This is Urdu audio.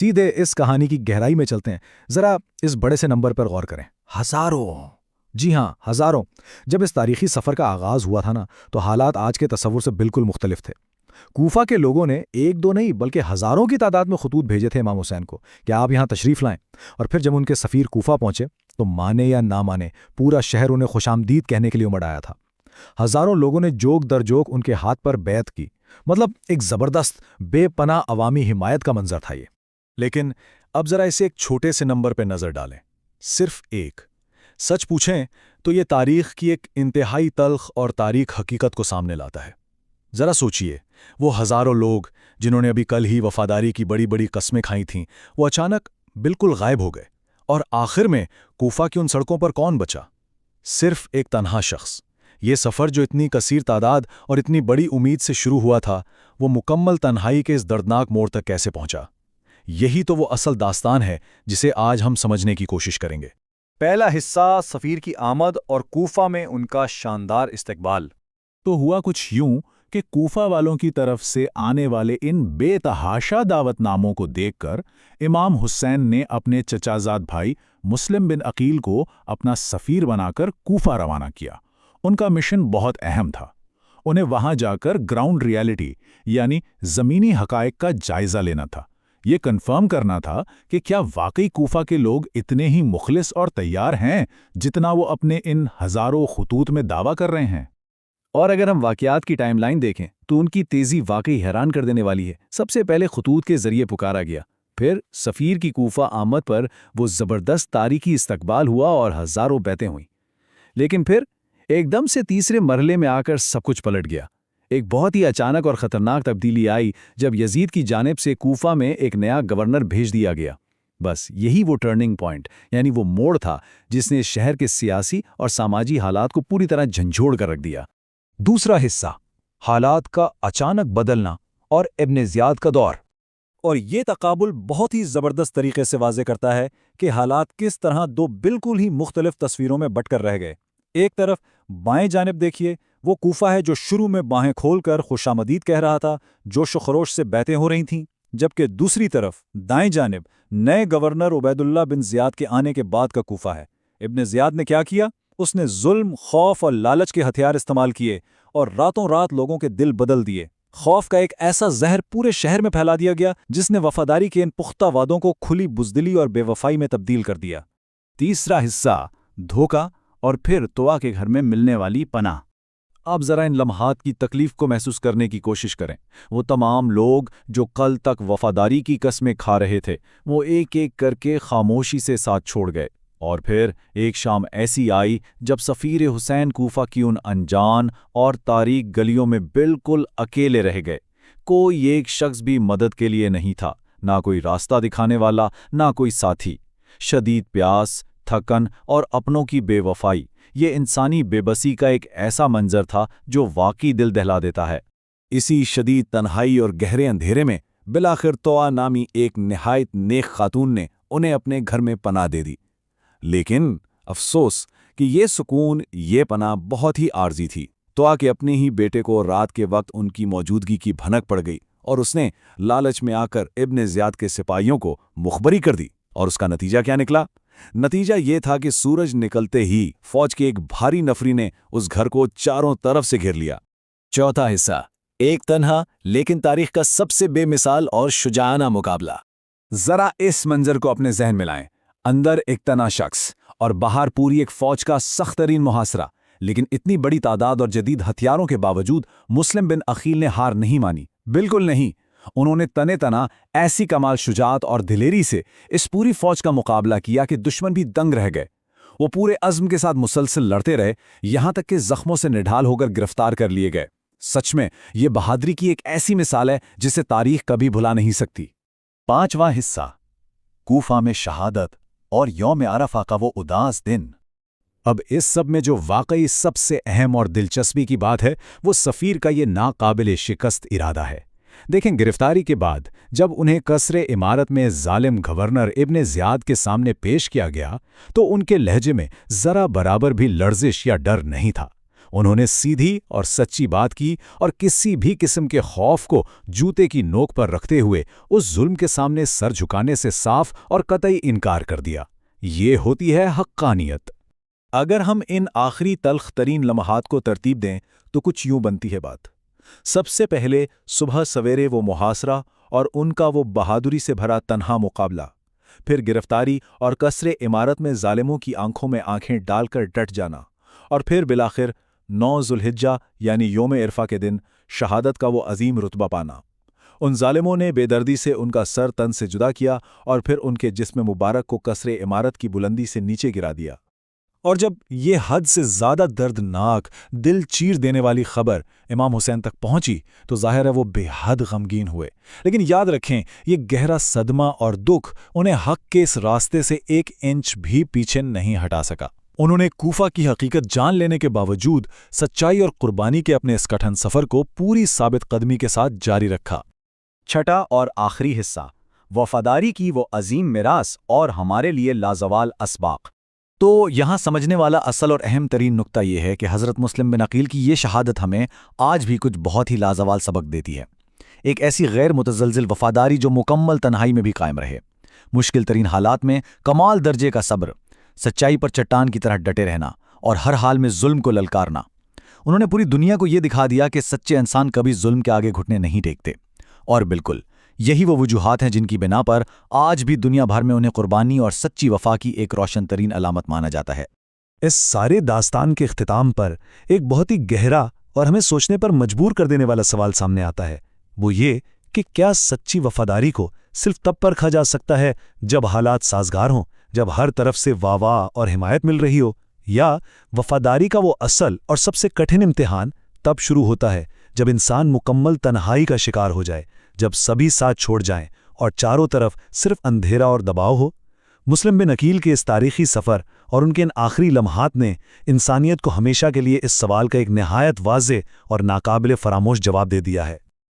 سیدھے اس کہانی کی گہرائی میں چلتے ہیں، ذرا اس بڑے سے نمبر پر غور کریں۔ ہزاروں! جی ہاں، ہزاروں۔ جب اس تاریخی سفر کا آغاز ہوا تھا نا، تو حالات آج کے تصور سے بالکل مختلف تھے۔ کوفہ کے لوگوں نے ایک دو نہیں بلکہ ہزاروں کی تعداد میں خطوط بھیجے تھے امام حسین کو کہ آپ یہاں تشریف لائیں، اور پھر جب ان کے سفیر کوفہ پہنچے تو مانے یا نہ مانے پورا شہر انہیں خوش آمدید کہنے کے لیے امڑ آیا تھا۔ ہزاروں لوگوں نے جوک در جوک ان کے ہاتھ پر بیعت کی، مطلب ایک زبردست بے پناہ عوامی حمایت کا منظر تھا یہ۔ لیکن اب ذرا اسے ایک چھوٹے سے نمبر پہ نظر ڈالیں، صرف ایک۔ سچ پوچھیں تو یہ تاریخ کی ایک انتہائی تلخ اور تاریک حقیقت کو سامنے لاتا ہے۔ ذرا سوچئے، وہ ہزاروں لوگ جنہوں نے ابھی کل ہی وفاداری کی بڑی بڑی قسمیں کھائی تھیں، وہ اچانک بالکل غائب ہو گئے، اور آخر میں کوفہ کی ان سڑکوں پر کون بچا؟ صرف ایک تنہا شخص۔ یہ سفر جو اتنی کثیر تعداد اور اتنی بڑی امید سے شروع ہوا تھا، وہ مکمل تنہائی کے اس دردناک موڑ تک کیسے پہنچا؟ یہی تو وہ اصل داستان ہے جسے آج ہم سمجھنے کی کوشش کریں گے۔ پہلا حصہ، سفیر کی آمد اور کوفہ میں ان کا شاندار استقبال۔ تو ہوا کچھ یوں کہ کوفہ والوں کی طرف سے آنے والے ان بے تحاشا دعوت ناموں کو دیکھ کر امام حسین نے اپنے چچازاد بھائی مسلم بن عقیل کو اپنا سفیر بنا کر کوفہ روانہ کیا۔ ان کا مشن بہت اہم تھا۔ انہیں وہاں جا کر گراؤنڈ ریالٹی یعنی زمینی حقائق کا جائزہ لینا تھا۔ یہ کنفرم کرنا تھا کہ کیا واقعی کوفہ کے لوگ اتنے ہی مخلص اور تیار ہیں جتنا وہ اپنے ان ہزاروں خطوط میں دعویٰ کر رہے ہیں۔ اور اگر ہم واقعات کی ٹائم لائن دیکھیں تو ان کی تیزی واقعی حیران کر دینے والی ہے۔ سب سے پہلے خطوط کے ذریعے پکارا گیا، پھر سفیر کی کوفہ آمد پر وہ زبردست تاریخی استقبال ہوا اور ہزاروں بیعتیں ہوئیں۔ لیکن پھر ایک دم سے تیسرے مرحلے میں آ کر سب کچھ پلٹ گیا۔ ایک بہت ہی اچانک اور خطرناک تبدیلی آئی جب یزید کی جانب سے کوفہ میں ایک نیا گورنر بھیج دیا گیا۔ بس یہی وہ ٹرننگ پوائنٹ یعنی وہ موڑ تھا جس نے شہر کے سیاسی اور سماجی حالات کو پوری طرح جھنجھوڑ کر رکھ دیا۔ دوسرا حصہ، حالات کا اچانک بدلنا اور ابن زیاد کا دور۔ اور یہ تقابل بہت ہی زبردست طریقے سے واضح کرتا ہے کہ حالات کس طرح دو بالکل ہی مختلف تصویروں میں بٹ کر رہ گئے۔ ایک طرف بائیں جانب دیکھیے، وہ کوفہ ہے جو شروع میں باہیں کھول کر خوش آمدید کہہ رہا تھا، جوش و خروش سے بیعتیں ہو رہی تھیں، جبکہ دوسری طرف دائیں جانب نئے گورنر عبید اللہ بن زیاد کے آنے کے بعد کا کوفہ ہے۔ ابن زیاد نے کیا کیا؟ اس نے ظلم، خوف اور لالچ کے ہتھیار استعمال کیے اور راتوں رات لوگوں کے دل بدل دیے۔ خوف کا ایک ایسا زہر پورے شہر میں پھیلا دیا گیا جس نے وفاداری کے ان پختہ وعدوں کو کھلی بزدلی اور بے وفائی میں تبدیل کر دیا۔ تیسرا حصہ، دھوکہ اور پھر طوا کے گھر میں ملنے والی پناہ۔ آپ ذرا ان لمحات کی تکلیف کو محسوس کرنے کی کوشش کریں۔ وہ تمام لوگ جو کل تک وفاداری کی قسمیں کھا رہے تھے، وہ ایک ایک کر کے خاموشی سے ساتھ چھوڑ گئے، اور پھر ایک شام ایسی آئی جب سفیر حسین کوفہ کی ان انجان اور تاریک گلیوں میں بالکل اکیلے رہ گئے۔ کوئی ایک شخص بھی مدد کے لیے نہیں تھا، نہ کوئی راستہ دکھانے والا، نہ کوئی ساتھی۔ شدید پیاس، تھکن اور اپنوں کی بے وفائی، یہ انسانی بے بسی کا ایک ایسا منظر تھا جو واقعی دل دہلا دیتا ہے۔ اسی شدید تنہائی اور گہرے اندھیرے میں بالآخر طوا نامی ایک نہایت نیک خاتون نے انہیں اپنے گھر میں پناہ دے دی۔ لیکن افسوس کہ یہ سکون، یہ پناہ بہت ہی عارضی تھی۔ طوا کے اپنے ہی بیٹے کو رات کے وقت ان کی موجودگی کی بھنک پڑ گئی اور اس نے لالچ میں آ کر ابن زیاد کے سپاہیوں کو مخبری کر دی۔ اور اس کا نتیجہ کیا نکلا؟ نتیجہ یہ تھا کہ سورج نکلتے ہی فوج کے ایک بھاری نفری نے اس گھر کو چاروں طرف سے گھیر لیا۔ چوتھا حصہ، ایک تنہا لیکن تاریخ کا سب سے بے مثال اور شجاعانہ مقابلہ۔ ذرا اس منظر کو اپنے ذہن میں لائیں۔ اندر ایک تنہا شخص اور باہر پوری ایک فوج کا سخت ترین محاصرہ، لیکن اتنی بڑی تعداد اور جدید ہتھیاروں کے باوجود مسلم بن عقیل نے ہار نہیں مانی، بالکل نہیں۔ انہوں نے تنے تنا ایسی کمال شجاعت اور دلیری سے اس پوری فوج کا مقابلہ کیا کہ دشمن بھی دنگ رہ گئے۔ وہ پورے عزم کے ساتھ مسلسل لڑتے رہے، یہاں تک کہ زخموں سے نڈھال ہو کر گرفتار کر لیے گئے۔ سچ میں یہ بہادری کی ایک ایسی مثال ہے جسے تاریخ کبھی بھلا نہیں سکتی۔ پانچواں حصہ، کوفہ میں شہادت اور یوم عرفہ کا وہ اداس دن۔ اب اس سب میں جو واقعی سب سے اہم اور دلچسپی کی بات ہے، وہ سفیر کا یہ ناقابل شکست ارادہ ہے۔ دیکھیں، گرفتاری کے بعد جب انہیں قصر عمارت میں ظالم گورنر ابن زیاد کے سامنے پیش کیا گیا تو ان کے لہجے میں ذرا برابر بھی لرزش یا ڈر نہیں تھا۔ انہوں نے سیدھی اور سچی بات کی اور کسی بھی قسم کے خوف کو جوتے کی نوک پر رکھتے ہوئے اس ظلم کے سامنے سر جھکانے سے صاف اور قطعی انکار کر دیا۔ یہ ہوتی ہے حقانیت۔ اگر ہم ان آخری تلخ ترین لمحات کو ترتیب دیں تو کچھ یوں بنتی ہے بات۔ سب سے پہلے صبح سویرے وہ محاصرہ اور ان کا وہ بہادری سے بھرا تنہا مقابلہ، پھر گرفتاری اور کسر عمارت میں ظالموں کی آنکھوں میں آنکھیں ڈال کر ڈٹ جانا، اور پھر بالآخر 9 ذوالحجہ یعنی یوم عرفہ کے دن شہادت کا وہ عظیم رتبہ پانا۔ ان ظالموں نے بے دردی سے ان کا سر تن سے جدا کیا اور پھر ان کے جسم مبارک کو کسر عمارت کی بلندی سے نیچے گرا دیا۔ اور جب یہ حد سے زیادہ دردناک، دل چیر دینے والی خبر امام حسین تک پہنچی تو ظاہر ہے وہ بے حد غمگین ہوئے، لیکن یاد رکھیں یہ گہرا صدمہ اور دکھ انہیں حق کے اس راستے سے 1 انچ بھی پیچھے نہیں ہٹا سکا۔ انہوں نے کوفہ کی حقیقت جان لینے کے باوجود سچائی اور قربانی کے اپنے اس کٹھن سفر کو پوری ثابت قدمی کے ساتھ جاری رکھا۔ چھٹا اور آخری حصہ، وفاداری کی وہ عظیم میراث اور ہمارے لیے لازوال اسباق۔ تو یہاں سمجھنے والا اصل اور اہم ترین نقطہ یہ ہے کہ حضرت مسلم بن عقیل کی یہ شہادت ہمیں آج بھی کچھ بہت ہی لازوال سبق دیتی ہے۔ ایک ایسی غیر متزلزل وفاداری جو مکمل تنہائی میں بھی قائم رہے، مشکل ترین حالات میں کمال درجے کا صبر، سچائی پر چٹان کی طرح ڈٹے رہنا اور ہر حال میں ظلم کو للکارنا۔ انہوں نے پوری دنیا کو یہ دکھا دیا کہ سچے انسان کبھی ظلم کے آگے گھٹنے نہیں ٹیکتے، اور بالکل یہی وہ وجوہات ہیں جن کی بنا پر آج بھی دنیا بھر میں انہیں قربانی اور سچی وفا کی ایک روشن ترین علامت مانا جاتا ہے۔ اس سارے داستان کے اختتام پر ایک بہت ہی گہرا اور ہمیں سوچنے پر مجبور کر دینے والا سوال سامنے آتا ہے، وہ یہ کہ کیا سچی وفاداری کو صرف تب پرکھا جا سکتا ہے جب حالات سازگار ہوں، جب ہر طرف سے واہ اور حمایت مل رہی ہو، یا وفاداری کا وہ اصل اور سب سے کٹھن امتحان تب شروع ہوتا ہے جب انسان مکمل تنہائی کا شکار ہو جائے، جب سبھی ساتھ چھوڑ جائیں اور چاروں طرف صرف اندھیرا اور دباؤ ہو؟ مسلم بن عقیل کے اس تاریخی سفر اور ان کے ان آخری لمحات نے انسانیت کو ہمیشہ کے لیے اس سوال کا ایک نہایت واضح اور ناقابل فراموش جواب دے دیا ہے۔